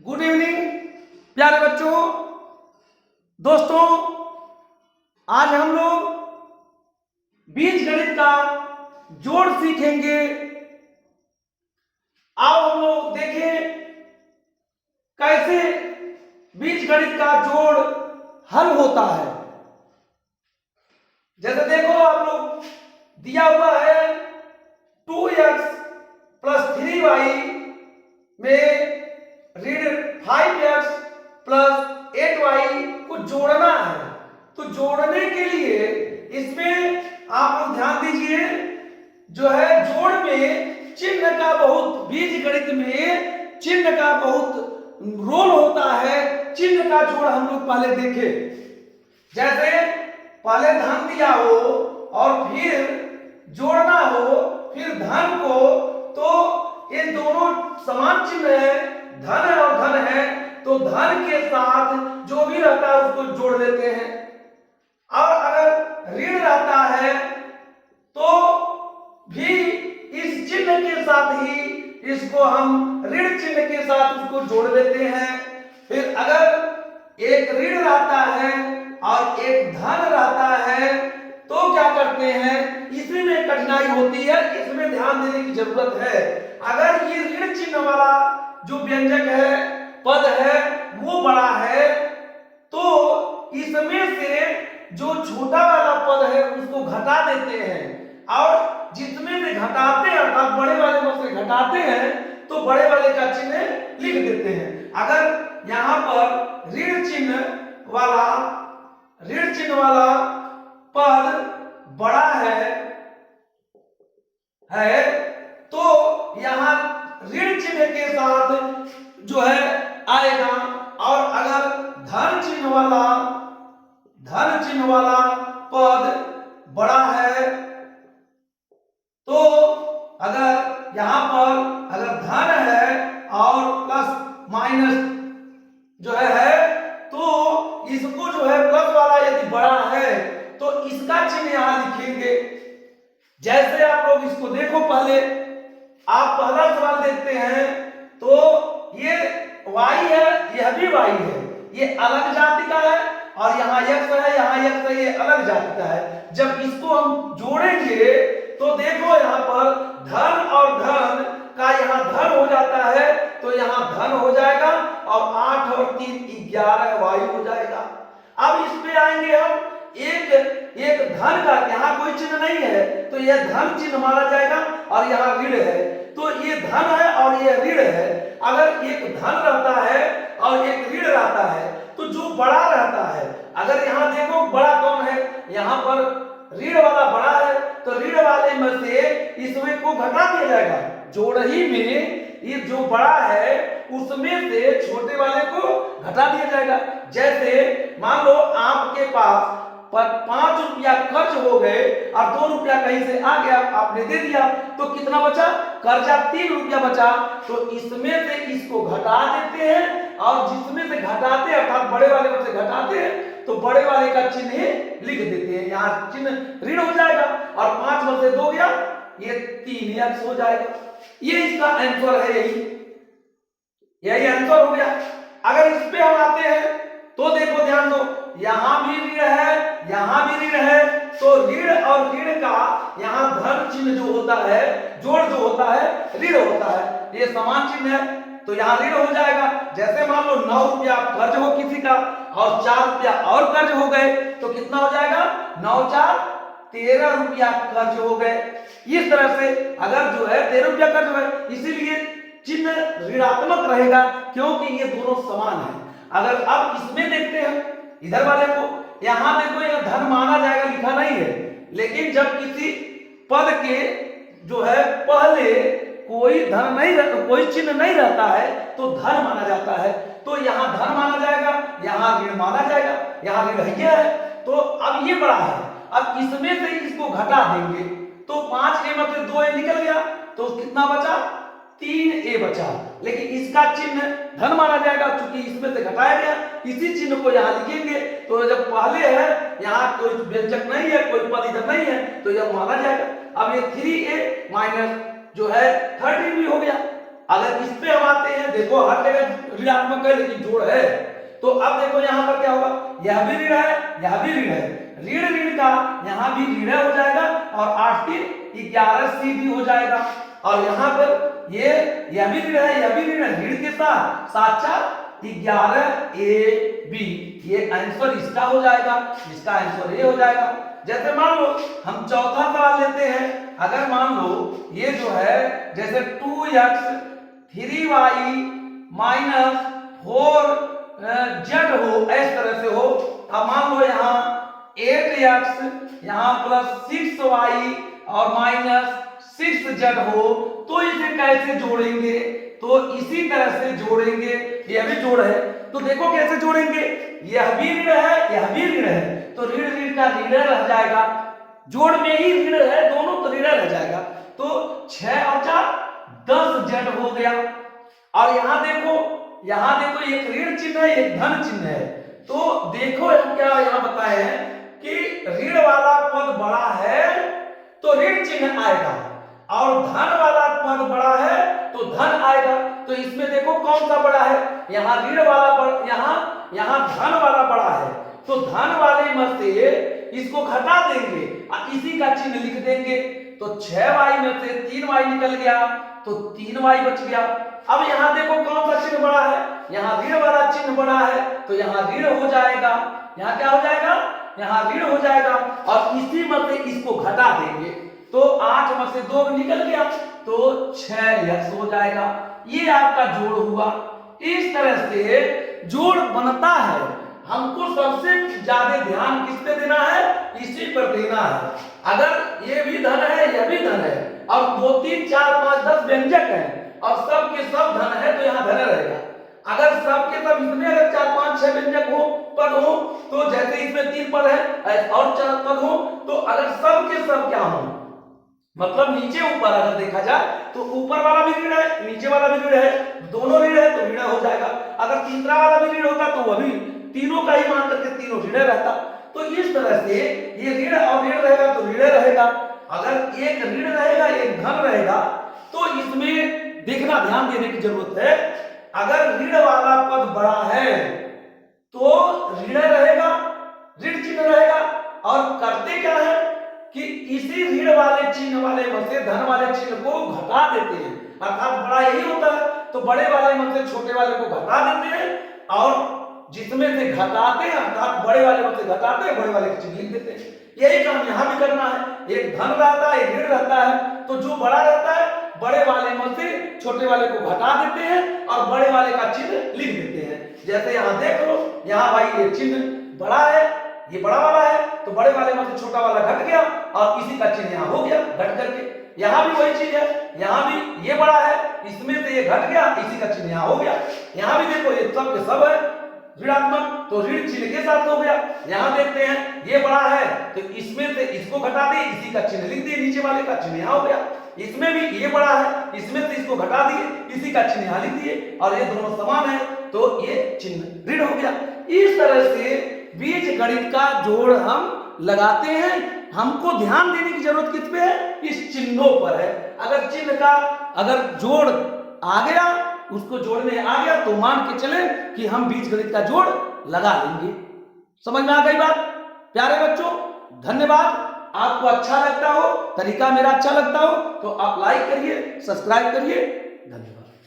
Good evening प्यारे बच्चों, दोस्तों। आज हम लोग बीजगणित का जोड़ सीखेंगे। आओ हम लोग देखें कैसे बीजगणित का जोड़ हल होता है। जैसे देखो आप लोग दिया हुआ है 2x + 3y में ऋण 5x + 8y को जोड़ना है। तो जोड़ने के लिए इसमें आप लोग ध्यान दीजिए, जो है जोड़ में चिन्ह का बहुत, बीजगणित में चिन्ह का बहुत रोल होता है। चिन्ह का जोड़ हम लोग पहले देखें। जैसे पहले धन दिया हो और फिर जोड़ना हो, फिर धन को, तो ये दोनों समान चिन्ह है, धन है और धन है, तो धन के साथ जो भी रहता है उसको जोड़ देते हैं। और अगर ऋण रहता है तो भी इस चिन्ह के साथ ही इसको हम ऋण चिन्ह के साथ उसको जोड़ देते हैं। फिर अगर एक ऋण रहता है और एक धन रहता है तो क्या करते हैं, इसमें में कठिनाई होती है, इसमें ध्यान देने की जरूरत है। अगर ये ऋण चिन्ह वाला जो व्यंजक है, पद है, वो बड़ा है, तो इसमें से जो छोटा वाला पद है उसको घटा देते हैं, और जिसमें से घटाते हैं अर्थात बड़े वाले में से घटाते हैं तो बड़े वाले का चिन्ह लिख देते हैं। अगर यहाँ पर ऋण चिन्ह वाला पद बड़ा है तो यहाँ ऋण चिन्ह के साथ जो है आएगा। और अगर धन चिन्ह वाला पद बड़ा है तो अगर यहाँ पर अगर धन है और प्लस माइनस जो है तो इसको जो है प्लस वाला यदि बड़ा है तो इसका चिन्ह यहां लिखेंगे। जैसे आप लोग इसको देखो, पहले आप पहला सवाल देखते हैं तो ये y है, यह भी y है, ये अलग जाति का है, और यहाँ x है, यहाँ x है, ये अलग जाति का है। जब इसको हम जोड़ेंगे तो देखो यहाँ पर धन और धन का यहाँ धन हो जाता है तो यहाँ धन हो जाएगा, और 8 और 3 11 y हो जाएगा। अब इस पे आएंगे हम, एक धन का यहाँ कोई चिन्ह नहीं है तो यह धन चिन्ह माना जाएगा, और यहाँ ऋण है तो ये धन है और ये ऋण है। अगर एक धन रहता है और एक ऋण रहता है तो जो बड़ा रहता है, अगर यहाँ देखो बड़ा कौन है, यहाँ पर ऋण वाला बड़ा है तो ऋण वाले में से इसमें को घटा दिया जाएगा। जोड़ ही में ये जो बड़ा है उसमें से छोटे वाले को घटा दिया जाएगा। जैसे मान लो आपके पास पर 5 रुपया कर्ज हो गए और 2 रुपया कहीं से आ गया, आपने दे दिया, तो कितना बचा, कर्जा 3 रुपया बचा। तो इसमें से इसको घटा देते हैं, और जिसमें से घटाते हैं अर्थात बड़े वाले में से घटाते हैं तो बड़े वाले का चिन्ह लिख देते हैं। यहाँ चिन्ह ऋण हो जाएगा, और 5 में से 2 गया, ये 3x हो जाएगा। ये इसका आंसर है, यही आंसर हो गया। अगर इस पे हम आते हैं तो देखो ध्यान दो, यहां भी ऋण है, यहां भी ऋण है, तो ऋण और ऋण का यहां धन चिन्ह जो होता है, जोड़ जो होता है ऋण होता है, ये समान चिन्ह है तो यहां ऋण हो जाएगा। जैसे मान लो 9 रुपया कर्ज हो किसी का और 4 रुपया और कर्ज हो गए तो कितना हो जाएगा, 9 4 13 रुपया कर्ज हो गए। इस तरह से अगर जो है 13 रुपया कर्ज हो गए, इसीलिए चिन्ह ऋणात्मक रहेगा क्योंकि ये दोनों समान है। अगर अब इसमें देखते हैं इधर वाले को, यहां देखो यह धन माना जाएगा, लिखा नहीं है, लेकिन जब किसी पद के जो है पहले कोई धन नहीं, कोई चिन्ह नहीं रहता है तो धन माना जाता है, तो यहाँ धन माना जाएगा, यहाँ ऋण माना जाएगा, यहाँ ऋण है तो अब ये बड़ा है, अब इसमें से इसको घटा देंगे तो 5a में से 2a निकल गया तो कितना बचा, 3a बचा। लेकिन इसका चिन्ह धन माना जाएगा क्योंकि इसमें से घटाया गया, इसी चिन्ह को यहाँ लिखेंगे। तो जब पहले है यहाँ कोई व्यंजक नहीं है, कोई पद इधर नहीं है तो यह माना जाएगा। अब ये 3a माइनस जो है 13 भी हो गया, अगर इस पे हम आते हैं, देखो हर जगह ऋणात्मक है लेकिन जोड़ है, तो अब देखो यहाँ पर क्या होगा, यह भी ऋण है, यह भी ऋण है, ऋण ऋण का यहाँ भी ऋण हो जाएगा और 8 3 11 सी भी हो जाएगा। और यहाँ पर यह भी ऋण है, यह भी ऋण है, ऋण के साथ 7 4 11 ए बी, ये आंसर इसका हो जाएगा, इसका आंसर ये हो जाएगा। जैसे मान लो हम चौथा सवाल लेते हैं, अगर मान लो ये जो है जैसे 2x 3y माइनस 4z हो, इस तरह से हो। अब मान लो यहाँ 8x यहाँ प्लस 6y और माइनस 6z हो, तो इसे कैसे जोड़ेंगे, तो इसी तरह से जोड़ेंगे, यह भी जोड़ है, तो देखो कैसे जोड़ेंगे, यह भी ऋण है, यह भी ऋण है, तो ऋण ऋण का ऋण रह जाएगा, जोड़ में ही ऋण है दोनों, तो ऋण रह जाएगा, तो 6 और 4 10z हो गया। और यहाँ देखो एक ऋण चिन्ह है, एक धन चिन्ह है, तो देखो क्या यहाँ बताए हैं कि ऋण वाला पद बड़ा है तो ऋण चिन्ह आएगा, और धन वाला पद बड़ा है तो धन आएगा। तो इसमें देखो कौन सा बड़ा है, यहाँ ऋण वाला यहाँ धन वाला बड़ा है, तो धन वाले में से इसको घटा देंगे और इसी का चिन्ह लिख देंगे, तो 6y में से 3y निकल गया तो 3y बच गया। अब यहाँ देखो कौन सा चिन्ह बड़ा है, यहाँ ऋण वाला चिन्ह बड़ा है, तो यहाँ ऋण हो जाएगा, यहाँ क्या हो जाएगा, यहाँ ऋण हो जाएगा, और इसी में से इसको घटा देंगे, तो 8 में से 2 निकल गया तो 6x हो जाएगा। ये आपका जोड़ हुआ। इस तरह से जोड़ बनता है, हमको सबसे ज्यादा ध्यान किस पे देना है, इसी पर देना है। अगर ये भी धन है, यह भी धन है, और 2 3 4 5 10 व्यंजक है और सब के सब धन है, तो यहाँ धन रहेगा। अगर सब के सब इसमें अगर 4 5 6 व्यंजक हो, पद हो, तो जैसे इसमें 3 पद है और 4 पद हो, तो अगर सब के सब क्या हो, मतलब नीचे ऊपर अगर देखा जाए तो ऊपर वाला भी ऋण है, नीचे वाला भी ऋण है, दोनों ऋण है तो ऋण हो जाएगा। अगर तीसरा वाला भी ऋण होता तो वह भी तीनों का ही मान करके तीनों ऋण रहता। तो इस तरह से ये ऋण और ऋण रहेगा तो ऋण रहेगा, अगर एक ऋण रहेगा एक धन रहेगा, तो इसमें देखना ध्यान देने की जरूरत है। अगर ऋण वाला पद बड़ा है तो ऋण रहेगा, ऋण चिन्ह रहेगा, और करते क्या है कि इसी ऋण वाले चिन्ह वाले में से धन वाले चिन्ह को घटा देते हैं, अर्थात बड़ा यही होता है, तो बड़े वाले में से छोटे वाले को घटा देते हैं, और जिसमें से घटाते हैं अर्थात बड़े वाले में से घटाते हैं, बड़े वाले का चिन्ह लिख देते हैं। यही काम यहाँ भी करना है, एक धन रहता है एक ऋण रहता है, तो जो बड़ा रहता है बड़े वाले में से छोटे वाले को घटा देते हैं और बड़े वाले का चिन्ह लिख देते हैं। जैसे यहाँ देख लो, यहाँ भाई ये चिन्ह बड़ा है, ये बड़ा वाला है, तो बड़े वाले में से छोटा वाला घट गया और इसी का चिन्ह यहाँ हो गया घट करके। यहाँ भी वही चीज है, यहाँ भी ये बड़ा है, इसमें से ये घट गया, इसी का चिन्ह यहाँ हो गया। यहाँ भी देखो ये सब के सब है ऋणात्मक, तो ऋण चिन्ह के साथ हो गया। यहाँ देखते हैं ये बड़ा है तो इसमें से इसको घटा दिए, इसी का चिन्ह लिख दिए, नीचे वाले का चिन्ह यहाँ हो गया। इसमें भी ये बड़ा है, इसमें से इसको घटा दिए, इसी का चिन्ह यहाँ लिख दिए, और ये दोनों समान है तो ये चिन्ह ऋण हो गया। इस तरह से बीज गणित का जोड़ हम लगाते हैं। हमको ध्यान देने की जरूरत किस पे है, इस चिन्हों पर है। अगर चिन्ह का अगर जोड़ आ गया, उसको जोड़ने आ गया, तो मान के चले कि हम बीज गणित का जोड़ लगा लेंगे। समझ में आ गई बात प्यारे बच्चों? धन्यवाद। आपको अच्छा लगता हो, तरीका मेरा अच्छा लगता हो, तो आप लाइक करिए, सब्सक्राइब करिए। धन्यवाद।